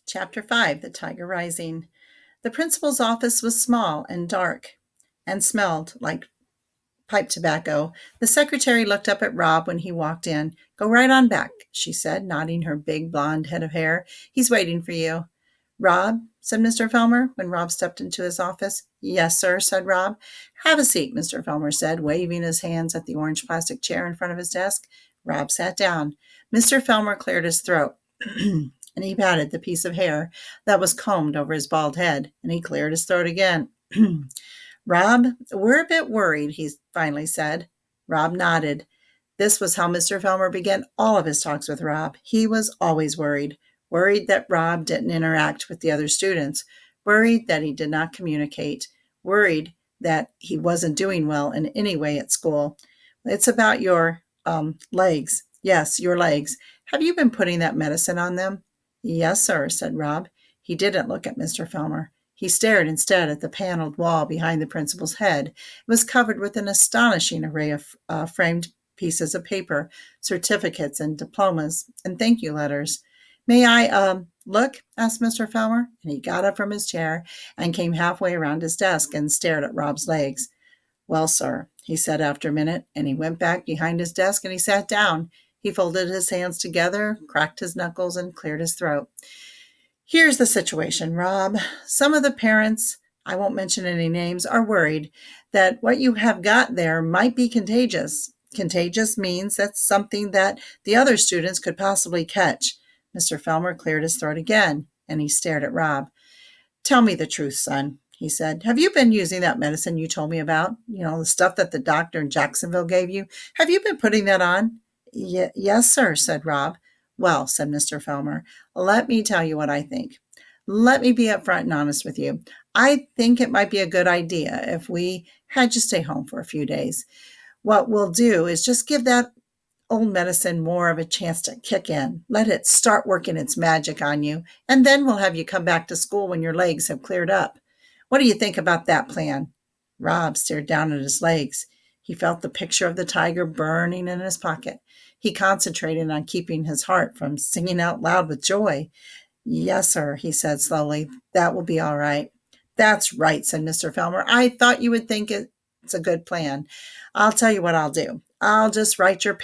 Chapter 5, The Tiger Rising. The principal's office was small and dark and smelled like pipe tobacco. The secretary looked up at Rob when he walked in. "Go right on back," she said, nodding her big blonde head of hair. "He's waiting for you." "Rob," said Mr. Felmer, when Rob stepped into his office. "Yes, sir," said Rob. "Have a seat," Mr. Felmer said, waving his hands at the orange plastic chair in front of his desk. Rob sat down. Mr. Felmer cleared his throat, and he patted the piece of hair that was combed over his bald head, and he cleared his throat again. "Rob, we're a bit worried," he finally said. Rob nodded. This was how Mr. Felmer began all of his talks with Rob. He was always worried. Worried that Rob didn't interact with the other students. Worried that he did not communicate. Worried that he wasn't doing well in any way at school. "It's about your legs." "Yes, your legs. Have you been putting that medicine on them?" "Yes, sir," said Rob. He didn't look at Mr. Felmer. He stared instead at the paneled wall behind the principal's head. It was covered with an astonishing array of framed pieces of paper, certificates and diplomas and thank you letters. "May I look?" asked Mr. Felmer, and he got up from his chair and came halfway around his desk and stared at Rob's legs. "Well, sir," he said after a minute, and he went back behind his desk and he sat down. He folded his hands together, cracked his knuckles, and cleared his throat. "Here's the situation, Rob. Some of the parents, I won't mention any names, are worried that what you have got there might be contagious. Contagious means that's something that the other students could possibly catch." Mr. Felmer cleared his throat again, and he stared at Rob. "Tell me the truth, son," he said. "Have you been using that medicine you told me about? The stuff that the doctor in Jacksonville gave you? Have you been putting that on?" Yes, sir," said Rob. "Well," said Mr. Felmer, "let me tell you what I think. Let me be upfront and honest with you. I think it might be a good idea if we had you stay home for a few days. What we'll do is just give that old medicine more of a chance to kick in. Let it start working its magic on you, and then we'll have you come back to school when your legs have cleared up. What do you think about that plan?" Rob stared down at his legs. He felt the picture of the tiger burning in his pocket. He concentrated on keeping his heart from singing out loud with joy. "Yes, sir," he said slowly. "That will be all right." "That's right," said Mr. Felmer. "I thought you would think it's a good plan. I'll tell you what I'll do. I'll just write your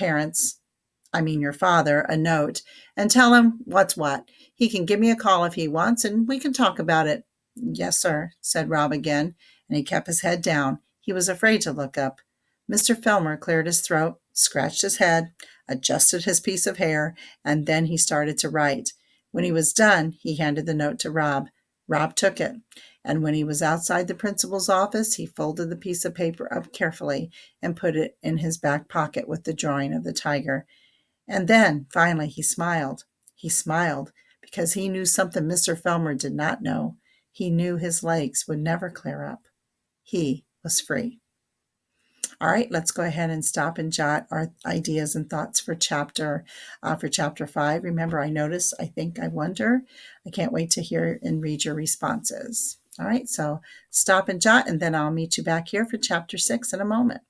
father, a note and tell him what's what. He can give me a call if he wants, and we can talk about it." "Yes, sir," said Rob again, and he kept his head down. He was afraid to look up. Mr. Felmer cleared his throat, scratched his head, adjusted his piece of hair, and then he started to write. When he was done, he handed the note to Rob. Rob took it, and when he was outside the principal's office, he folded the piece of paper up carefully and put it in his back pocket with the drawing of the tiger. And then, finally, he smiled. He smiled because he knew something Mr. Felmer did not know. He knew his legs would never clear up. He was free. All right, let's go ahead and stop and jot our ideas and thoughts for chapter 5. Remember, I think, I wonder. I can't wait to hear and read your responses. All right, so stop and jot, and then I'll meet you back here for chapter 6 in a moment.